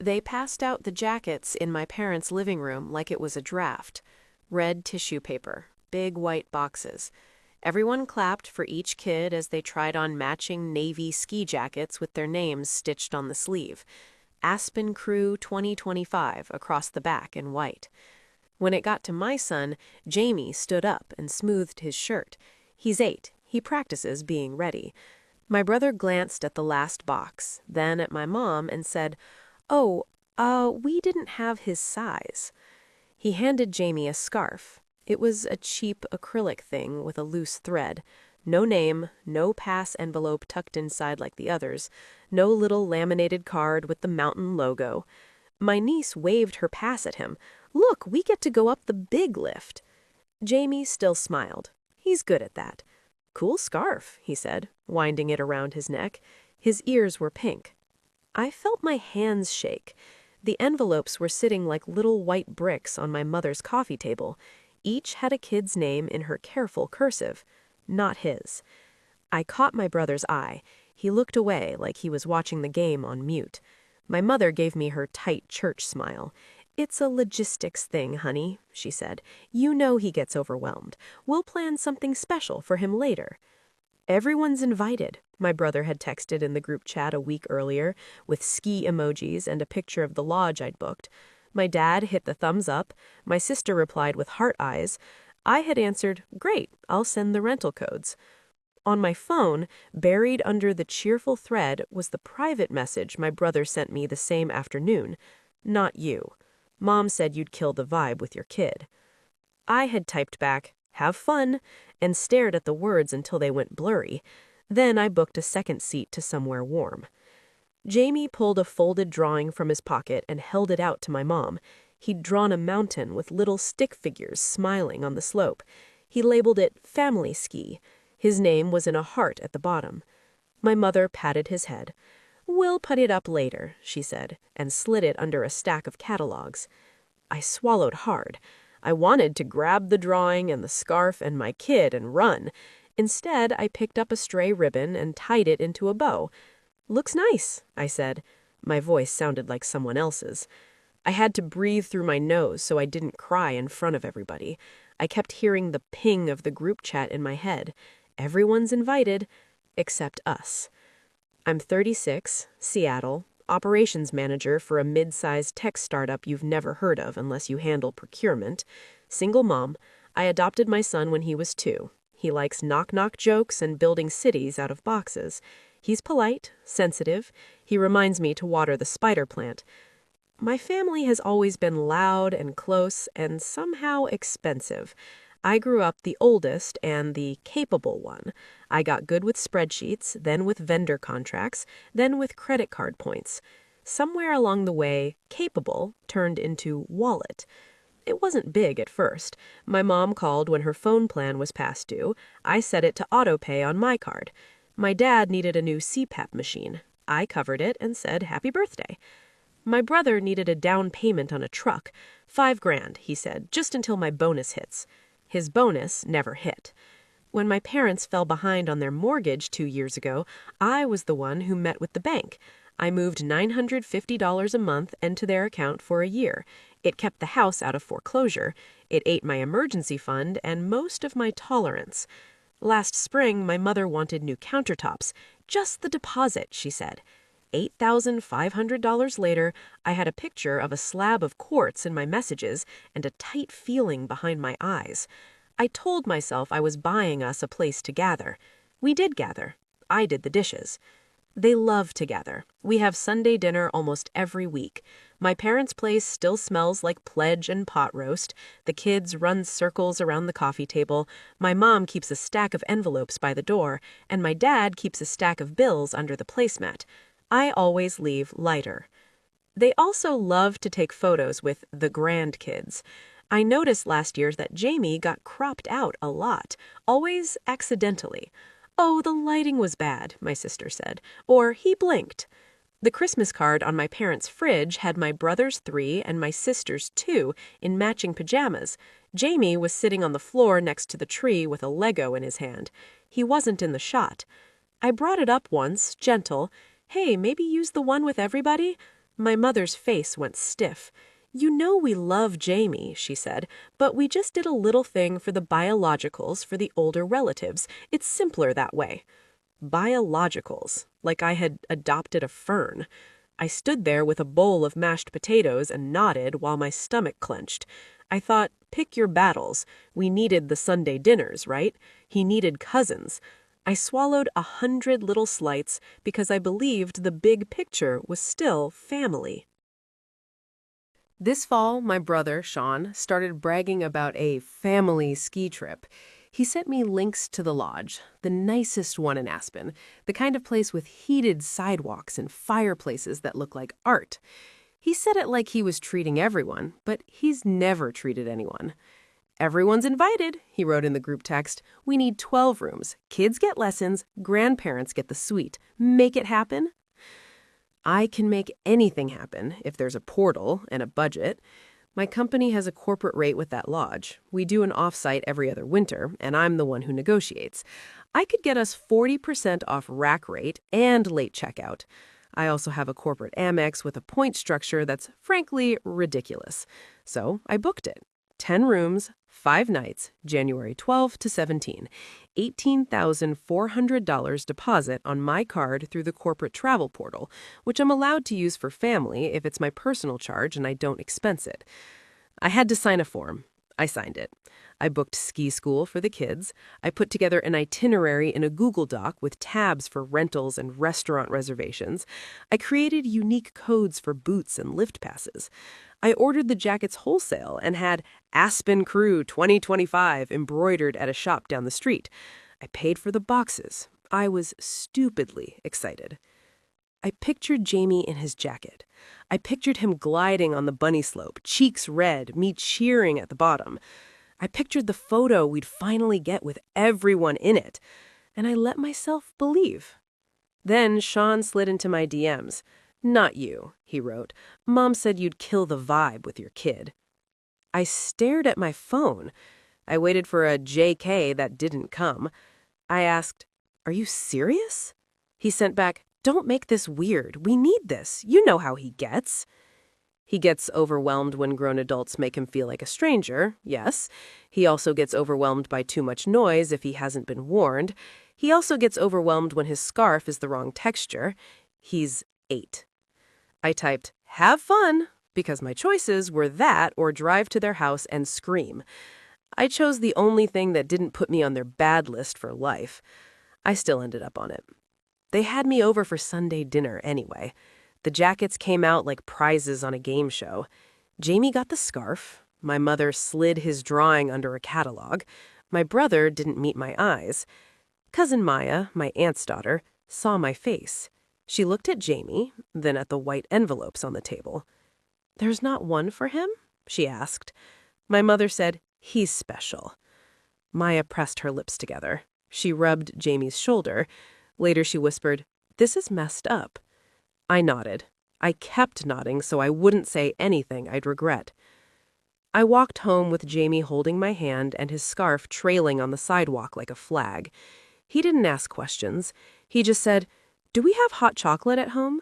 They passed out the jackets in my parents' living room like it was a draft. Red tissue paper, big white boxes. Everyone clapped for each kid as they tried on matching navy ski jackets with their names stitched on the sleeve. Aspen Crew 2025 across the back in white. When it got to my son, Jamie stood up and smoothed his shirt. He's 8. He practices being ready. My brother glanced at the last box, then at my mom and said, "Oh, we didn't have his size." He handed Jamie a scarf. It was a cheap acrylic thing with a loose thread. No name, no pass envelope tucked inside like the others, no little laminated card with the mountain logo. My niece waved her pass at him. "Look, we get to go up the big lift." Jamie still smiled. He's good at that. "Cool scarf," he said, winding it around his neck. His ears were pink. I felt my hands shake. The envelopes were sitting like little white bricks on my mother's coffee table. Each had a kid's name in her careful cursive. Not his. I caught my brother's eye. He looked away like he was watching the game on mute. My mother gave me her tight church smile. "It's a logistics thing, honey," she said. "You know he gets overwhelmed. We'll plan something special for him later." "Everyone's invited," my brother had texted in the group chat a week earlier, with ski emojis and a picture of the lodge I'd booked. My dad hit the thumbs up. My sister replied with heart eyes. I had answered, "Great, I'll send the rental codes." On my phone, buried under the cheerful thread, was the private message my brother sent me the same afternoon. "Not you. Mom said you'd kill the vibe with your kid." I had typed back, "Have fun," and stared at the words until they went blurry. Then I booked a second seat to somewhere warm. Jamie pulled a folded drawing from his pocket and held it out to my mom. He'd drawn a mountain with little stick figures smiling on the slope. He labeled it Family Ski. His name was in a heart at the bottom. My mother patted his head. "We'll put it up later," she said, and slid it under a stack of catalogs. I swallowed hard. I wanted to grab the drawing and the scarf and my kid and run. Instead, I picked up a stray ribbon and tied it into a bow. "Looks nice," I said. My voice sounded like someone else's. I had to breathe through my nose so I didn't cry in front of everybody. I kept hearing the ping of the group chat in my head. Everyone's invited, except us. I'm 36, Seattle, operations manager for a mid-sized tech startup you've never heard of unless you handle procurement. Single mom. I adopted my son when he was 2. He likes knock-knock jokes and building cities out of boxes. He's polite, sensitive. He reminds me to water the spider plant. My family has always been loud and close and somehow expensive. I grew up the oldest and the capable one. I got good with spreadsheets, then with vendor contracts, then with credit card points. Somewhere along the way, capable turned into wallet. It wasn't big at first. My mom called when her phone plan was past due. I set it to autopay on my card. My dad needed a new CPAP machine. I covered it and said happy birthday. My brother needed a down payment on a truck. $5,000, he said, just until my bonus hits. His bonus never hit. When my parents fell behind on their mortgage 2 years ago, I was the one who met with the bank. I moved $950 a month into their account for a year. It kept the house out of foreclosure. It ate my emergency fund and most of my tolerance. Last spring, my mother wanted new countertops. Just the deposit, she said. $8,500 later, I had a picture of a slab of quartz in my messages and a tight feeling behind my eyes. I told myself I was buying us a place to gather. We did gather. I did the dishes. They love to gather. We have Sunday dinner almost every week. My parents' place still smells like pledge and pot roast. The kids run circles around the coffee table. My mom keeps a stack of envelopes by the door, and my dad keeps a stack of bills under the placemat. I always leave lighter. They also love to take photos with the grandkids. I noticed last year that Jamie got cropped out a lot, always accidentally. "Oh, the lighting was bad," my sister said, or "he blinked." The Christmas card on my parents' fridge had my brother's 3 and my sister's 2 in matching pajamas. Jamie was sitting on the floor next to the tree with a Lego in his hand. He wasn't in the shot. I brought it up once, gentle. "Hey, maybe use the one with everybody?" My mother's face went stiff. "You know we love Jamie," she said, "but we just did a little thing for the biologicals for the older relatives. It's simpler that way." Biologicals, like I had adopted a fern. I stood there with a bowl of mashed potatoes and nodded while my stomach clenched. I thought, pick your battles. We needed the Sunday dinners, right? He needed cousins. I swallowed 100 little slights because I believed the big picture was still family. This fall, my brother, Sean, started bragging about a family ski trip. He sent me links to the lodge, the nicest one in Aspen, the kind of place with heated sidewalks and fireplaces that look like art. He said it like he was treating everyone, but he's never treated anyone. "Everyone's invited," he wrote in the group text. "We need 12 rooms. Kids get lessons, grandparents get the suite. Make it happen." I can make anything happen if there's a portal and a budget. My company has a corporate rate with that lodge. We do an off-site every other winter, and I'm the one who negotiates. I could get us 40% off rack rate and late checkout. I also have a corporate Amex with a point structure that's frankly ridiculous. So I booked it. 10 rooms, 5 nights, January 12 to 17. $18,400 deposit on my card through the corporate travel portal, which I'm allowed to use for family if it's my personal charge and I don't expense it. I had to sign a form. I signed it. I booked ski school for the kids. I put together an itinerary in a Google Doc with tabs for rentals and restaurant reservations. I created unique codes for boots and lift passes. I ordered the jackets wholesale and had Aspen Crew 2025 embroidered at a shop down the street. I paid for the boxes. I was stupidly excited. I pictured Jamie in his jacket. I pictured him gliding on the bunny slope, cheeks red, me cheering at the bottom. I pictured the photo we'd finally get with everyone in it, and I let myself believe. Then Sean slid into my DMs. "Not you," he wrote. "Mom said you'd kill the vibe with your kid." I stared at my phone. I waited for a JK that didn't come. I asked, "Are you serious?" He sent back, "Don't make this weird. We need this. You know how he gets." He gets overwhelmed when grown adults make him feel like a stranger, yes. He also gets overwhelmed by too much noise if he hasn't been warned. He also gets overwhelmed when his scarf is the wrong texture. He's 8. I typed, "Have fun," because my choices were that or drive to their house and scream. I chose the only thing that didn't put me on their bad list for life. I still ended up on it. They had me over for Sunday dinner anyway. The jackets came out like prizes on a game show. Jamie got the scarf. My mother slid his drawing under a catalog. My brother didn't meet my eyes. Cousin Maya, my aunt's daughter, saw my face. She looked at Jamie, then at the white envelopes on the table. "There's not one for him?" she asked. My mother said, "He's special." Maya pressed her lips together. She rubbed Jamie's shoulder. Later she whispered, "This is messed up." I nodded. I kept nodding so I wouldn't say anything I'd regret. I walked home with Jamie holding my hand and his scarf trailing on the sidewalk like a flag. He didn't ask questions. He just said, "Do we have hot chocolate at home?"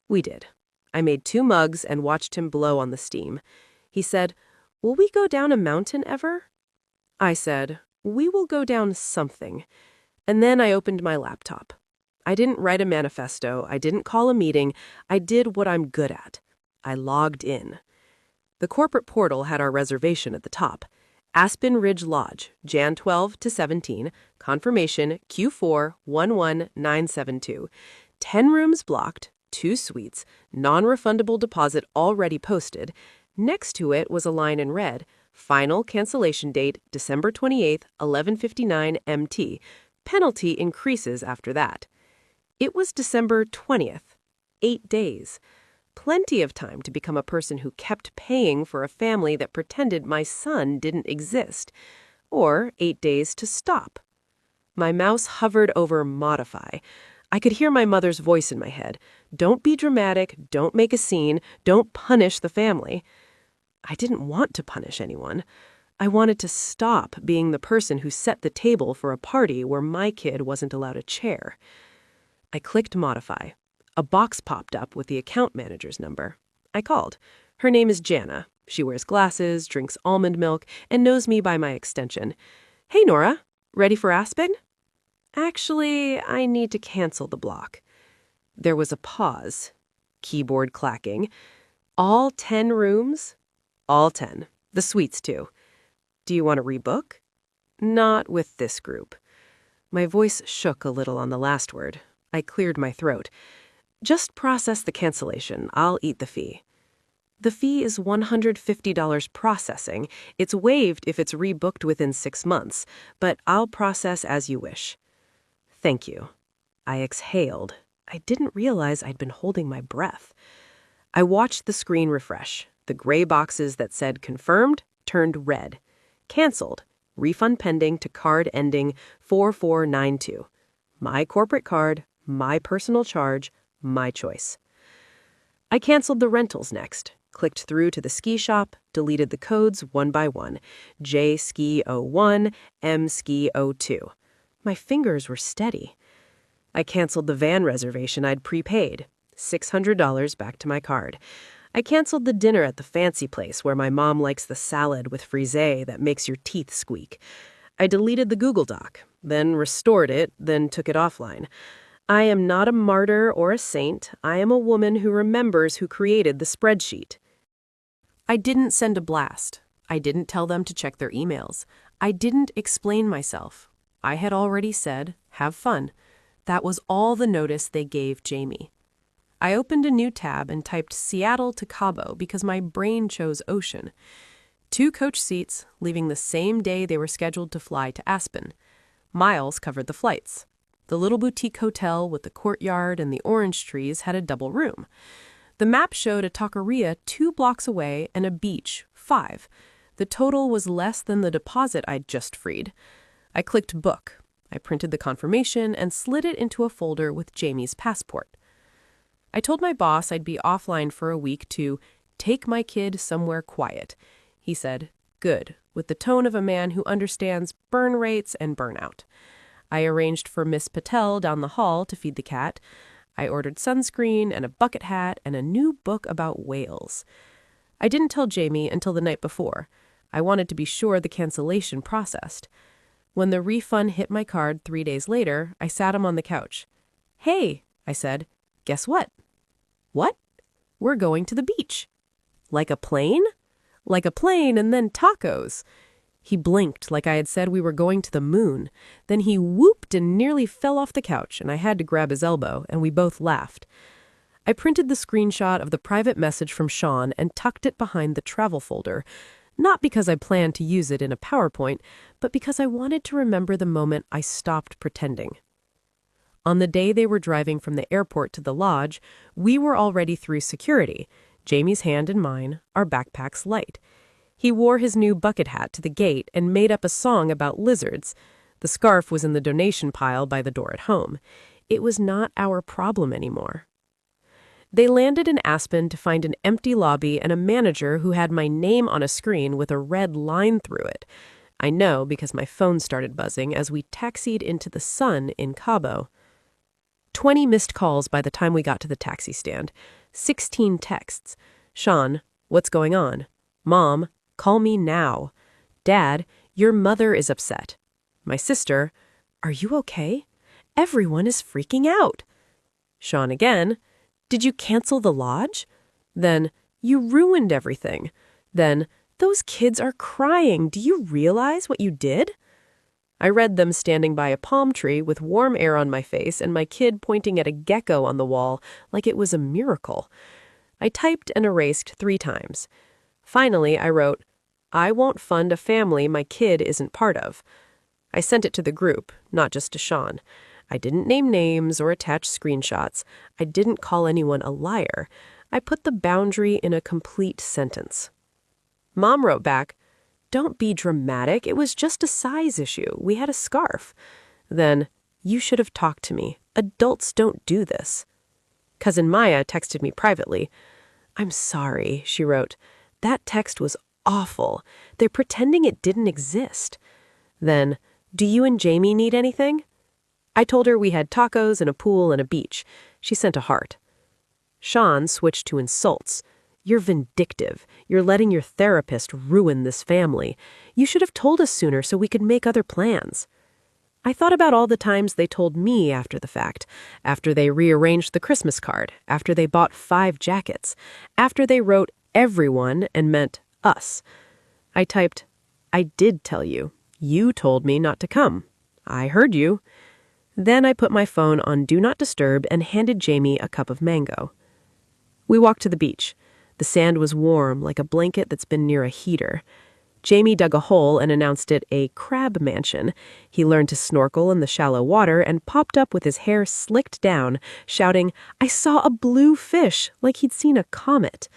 We did. I made 2 mugs and watched him blow on the steam. He said, "Will we go down a mountain ever?" I said, "We will go down something." And then I opened my laptop. I didn't write a manifesto. I didn't call a meeting. I did what I'm good at. I logged in. The corporate portal had our reservation at the top. Aspen Ridge Lodge, Jan 12 to 17, confirmation Q4 11972. 10 rooms blocked, 2 suites, non-refundable deposit already posted. Next to it was a line in red, final cancellation date December 28, 11:59 MT. Penalty increases after that. It was December 20th, 8 days. Plenty of time to become a person who kept paying for a family that pretended my son didn't exist. Or 8 days to stop. My mouse hovered over modify. I could hear my mother's voice in my head. Don't be dramatic, don't make a scene, don't punish the family. I didn't want to punish anyone. I wanted to stop being the person who set the table for a party where my kid wasn't allowed a chair. I clicked modify. A box popped up with the account manager's number. I called. Her name is Jana. She wears glasses, drinks almond milk, and knows me by my extension. Hey, Nora. Ready for Aspen? Actually, I need to cancel the block. There was a pause. Keyboard clacking. All 10 rooms? All 10. The suites, too. Do you want to rebook? Not with this group. My voice shook a little on the last word. I cleared my throat. Just process the cancellation. I'll eat the fee. The fee is $150 processing. It's waived if it's rebooked within 6 months, but I'll process as you wish. Thank you. I exhaled. I didn't realize I'd been holding my breath. I watched the screen refresh. The gray boxes that said confirmed turned red. Canceled. Refund pending to card ending 4492. My corporate card, my personal charge, my choice. I canceled the rentals next. Clicked through to the ski shop, deleted the codes one by one. J Ski 01, M Ski 02. My fingers were steady. I canceled the van reservation I'd prepaid. $600 back to my card. I canceled the dinner at the fancy place where my mom likes the salad with frisée that makes your teeth squeak. I deleted the Google Doc, then restored it, then took it offline. I am not a martyr or a saint. I am a woman who remembers who created the spreadsheet. I didn't send a blast. I didn't tell them to check their emails. I didn't explain myself. I had already said, have fun. That was all the notice they gave Jamie. I opened a new tab and typed Seattle to Cabo because my brain chose ocean. 2 coach seats, leaving the same day they were scheduled to fly to Aspen. Miles covered the flights. The little boutique hotel with the courtyard and the orange trees had a double room. The map showed a taqueria 2 blocks away and a beach 5. The total was less than the deposit I'd just freed. I clicked book. I printed the confirmation and slid it into a folder with Jamie's passport. I told my boss I'd be offline for a week to take my kid somewhere quiet. He said, good, with the tone of a man who understands burn rates and burnout. I arranged for Miss Patel down the hall to feed the cat. I ordered sunscreen and a bucket hat and a new book about whales. I didn't tell Jamie until the night before. I wanted to be sure the cancellation processed. When the refund hit my card 3 days later, I sat him on the couch. Hey, I said, guess what? What? We're going to the beach. Like a plane? Like a plane and then tacos. He blinked like I had said we were going to the moon. Then he whooped and nearly fell off the couch, and I had to grab his elbow, and we both laughed. I printed the screenshot of the private message from Sean and tucked it behind the travel folder, not because I planned to use it in a PowerPoint, but because I wanted to remember the moment I stopped pretending. On the day they were driving from the airport to the lodge, we were already through security, Jamie's hand in mine, our backpacks light. He wore his new bucket hat to the gate and made up a song about lizards. The scarf was in the donation pile by the door at home. It was not our problem anymore. They landed in Aspen to find an empty lobby and a manager who had my name on a screen with a red line through it. I know because my phone started buzzing as we taxied into the sun in Cabo. 20 missed calls by the time we got to the taxi stand. 16 texts. Sean, what's going on? Mom, call me now. Dad, your mother is upset. My sister, are you okay? Everyone is freaking out. Sean again, did you cancel the lodge? Then, you ruined everything. Then, those kids are crying. Do you realize what you did? I read them standing by a palm tree with warm air on my face and my kid pointing at a gecko on the wall like it was a miracle. I typed and erased 3 times. Finally, I wrote, I won't fund a family my kid isn't part of. I sent it to the group, not just to Sean. I didn't name names or attach screenshots. I didn't call anyone a liar. I put the boundary in a complete sentence. Mom wrote back, don't be dramatic. It was just a size issue. We had a scarf. Then, you should have talked to me. Adults don't do this. Cousin Maya texted me privately. I'm sorry, she wrote. That text was awful. They're pretending it didn't exist. Then, do you and Jamie need anything? I told her we had tacos and a pool and a beach. She sent a heart. Sean switched to insults. "You're vindictive. You're letting your therapist ruin this family. You should have told us sooner so we could make other plans." I thought about all the times they told me after the fact, after they rearranged the Christmas card, after they bought 5 jackets, after they wrote everyone and meant us. I typed, "I did tell you. You told me not to come. I heard you." Then I put my phone on Do Not Disturb and handed Jamie a cup of mango. We walked to the beach. The sand was warm, like a blanket that's been near a heater. Jamie dug a hole and announced it a crab mansion. He learned to snorkel in the shallow water and popped up with his hair slicked down, shouting, "I saw a blue fish," like he'd seen a comet.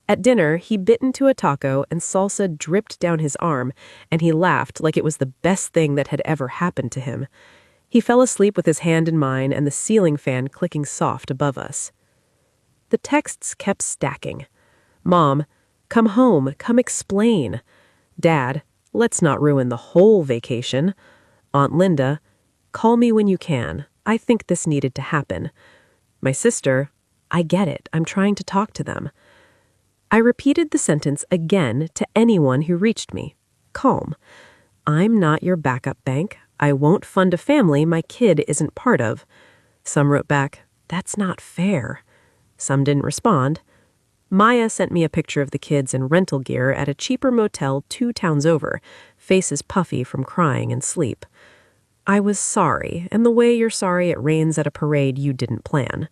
At dinner, he bit into a taco and salsa dripped down his arm, and he laughed like it was the best thing that had ever happened to him. He fell asleep with his hand in mine and the ceiling fan clicking soft above us. The texts kept stacking. Mom, come home, come explain. Dad, let's not ruin the whole vacation. Aunt Linda, call me when you can. I think this needed to happen. My sister, I get it. I'm trying to talk to them. I repeated the sentence again to anyone who reached me. Calm. I'm not your backup bank. I won't fund a family my kid isn't part of. Some wrote back, "That's not fair." Some didn't respond. Maya sent me a picture of the kids in rental gear at a cheaper motel 2 towns over, faces puffy from crying and sleep. I was sorry, and the way you're sorry it rains at a parade you didn't plan.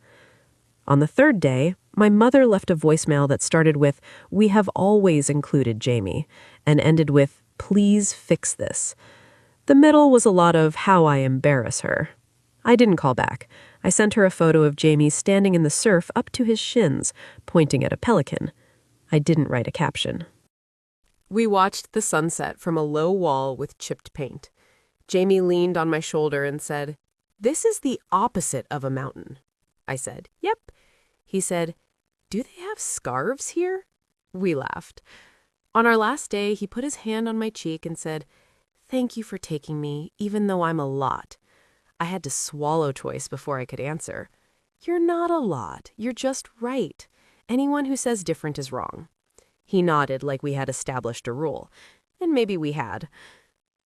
On the 3rd day, my mother left a voicemail that started with, "We have always included Jamie," and ended with, "Please fix this." The middle was a lot of how I embarrass her. I didn't call back. I sent her a photo of Jamie standing in the surf up to his shins, pointing at a pelican. I didn't write a caption. We watched the sunset from a low wall with chipped paint. Jamie leaned on my shoulder and said, "This is the opposite of a mountain." I said, "Yep." He said, "Do they have scarves here?" We laughed. On our last day, he put his hand on my cheek and said, "Thank you for taking me, even though I'm a lot." I had to swallow twice before I could answer. "You're not a lot. You're just right. Anyone who says different is wrong." He nodded like we had established a rule. And maybe we had.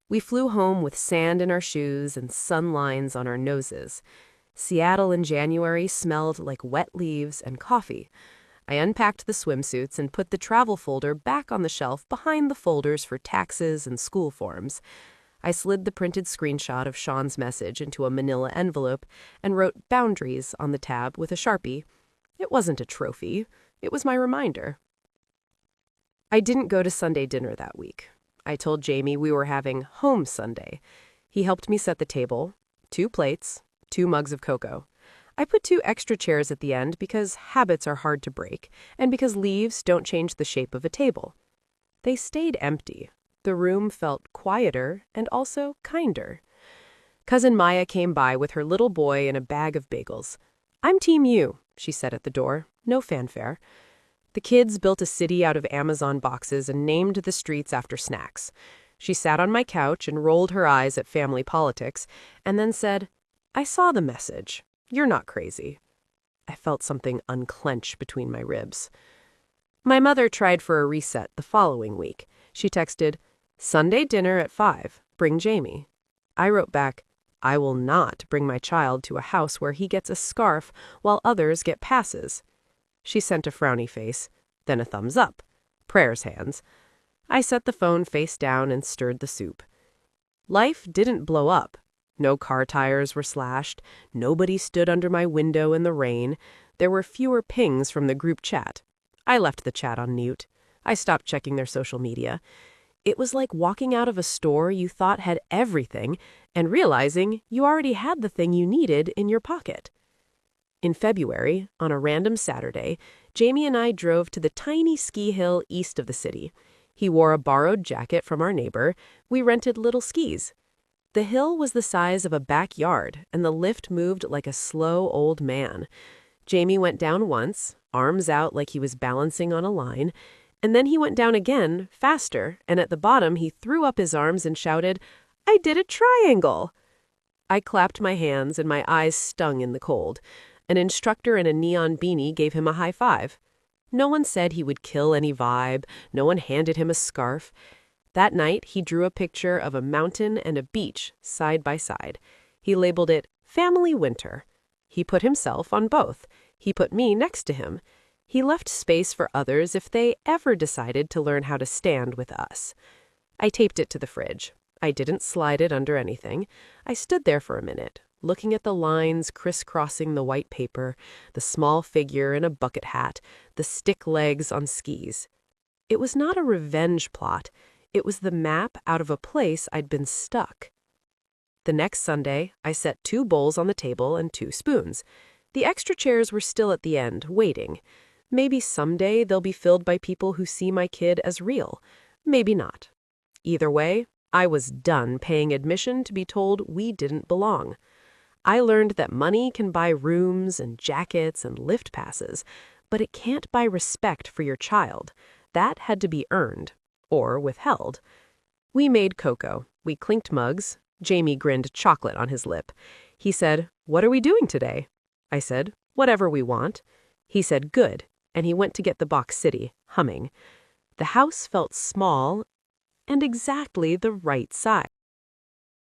We flew home with sand in our shoes and sun lines on our noses. Seattle in January smelled like wet leaves and coffee. I unpacked the swimsuits and put the travel folder back on the shelf behind the folders for taxes and school forms. I slid the printed screenshot of Sean's message into a manila envelope and wrote boundaries on the tab with a Sharpie. It wasn't a trophy. It was my reminder. I didn't go to Sunday dinner that week. I told Jamie we were having home Sunday. He helped me set the table, 2 plates, 2 mugs of cocoa. I put 2 extra chairs at the end because habits are hard to break and because leaves don't change the shape of a table. They stayed empty. The room felt quieter and also kinder. Cousin Maya came by with her little boy and a bag of bagels. "I'm Team You," she said at the door. No fanfare. The kids built a city out of Amazon boxes and named the streets after snacks. She sat on my couch and rolled her eyes at family politics, and then said, "I saw the message. You're not crazy." I felt something unclench between my ribs. My mother tried for a reset the following week. She texted, "Sunday dinner at 5. Bring Jamie." I wrote back, "I will not bring my child to a house where he gets a scarf while others get passes." She sent a frowny face, then a thumbs up. Prayers hands. I set the phone face down and stirred the soup. Life didn't blow up. No car tires were slashed. Nobody stood under my window in the rain. There were fewer pings from the group chat. I left the chat on mute. I stopped checking their social media. It was like walking out of a store you thought had everything and realizing you already had the thing you needed in your pocket. In February, on a random Saturday, Jamie and I drove to the tiny ski hill east of the city. He wore a borrowed jacket from our neighbor. We rented little skis. The hill was the size of a backyard, and the lift moved like a slow old man. Jamie went down once, arms out like he was balancing on a line, and then he went down again, faster, and at the bottom he threw up his arms and shouted, "I did a triangle!" I clapped my hands and my eyes stung in the cold. An instructor in a neon beanie gave him a high five. No one said he would kill any vibe. No one handed him a scarf. That night, he drew a picture of a mountain and a beach side by side. He labeled it Family Winter. He put himself on both. He put me next to him. He left space for others if they ever decided to learn how to stand with us. I taped it to the fridge. I didn't slide it under anything. I stood there for a minute, looking at the lines crisscrossing the white paper, the small figure in a bucket hat, the stick legs on skis. It was not a revenge plot. It was the map out of a place I'd been stuck. The next Sunday, I set 2 bowls on the table and 2 spoons. The extra chairs were still at the end, waiting. Maybe someday they'll be filled by people who see my kid as real. Maybe not. Either way, I was done paying admission to be told we didn't belong. I learned that money can buy rooms and jackets and lift passes, but it can't buy respect for your child. That had to be earned, or withheld. We made cocoa. We clinked mugs. Jamie grinned chocolate on his lip. He said, "What are we doing today?" I said, "Whatever we want." He said, "Good," and he went to get the box city, humming. The house felt small and exactly the right size.